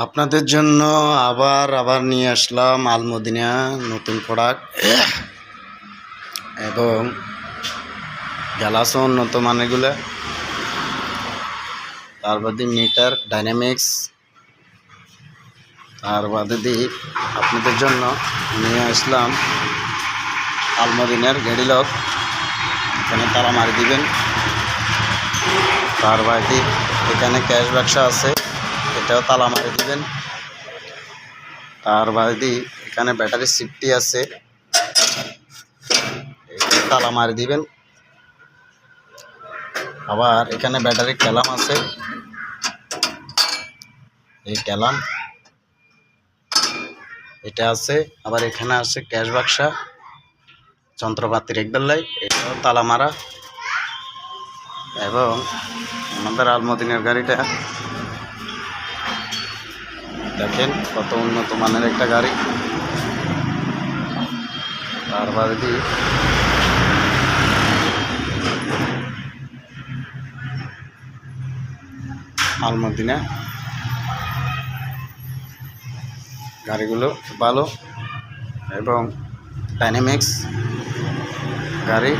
আপনাদের জন্য আবার নিয়ে আসলাম আলমদিনা নতুন প্রোডাক্ট এবং গ্যালাসও উন্নত মানেরগুলো। তার বাদে মিটার ডাইনামিক্স, তার বাদে দিয়ে আপনাদের জন্য নিয়ে আসলাম আলমদিনার গেড়ি লক। এখানে তালা মারি দিবেন। তার বাদে এখানে ক্যাশ বাক্স আছে, এটাও তালা মারি দিবেন। তার বাদে এখানে ব্যাটারি সিফটি আছে, তালা মারি দিবেন। আবার এখানে ব্যাটারি ক্যালাম আছে, এই ক্যালাম এটা আছে। আবার এখানে আছে ক্যাশ বাক্সা, যন্ত্রপাতি রেখবার লাই, এটাও তালা মারা। এবং আমাদের আলমদিনার গাড়িটা দেখেন কত উন্নত মানের একটা গাড়ি। তার বাদে আলমদিনা গাড়িগুলো ভালো এবং ডাইনামিক্স গাড়ি।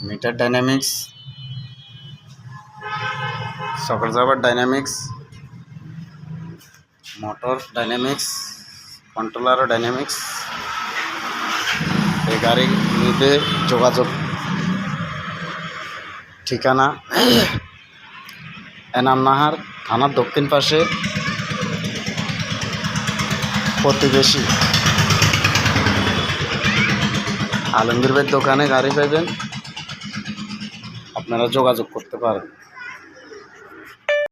মিটার ডাইনামিক্স, সকল যাবার ডাইনামিক্স, মোটর ডাইনামিক্স, কন্ট্রোলারও ডাইনামিক্স। এই গাড়িতে যোগাযোগ ঠিকানা এনামনাহার থানার দক্ষিণ পাশে, প্রতিবেশী আলমগীর ভাইয়ের দোকানে গাড়ি পাইবেন, আপনারা যোগাযোগ করতে পারেন।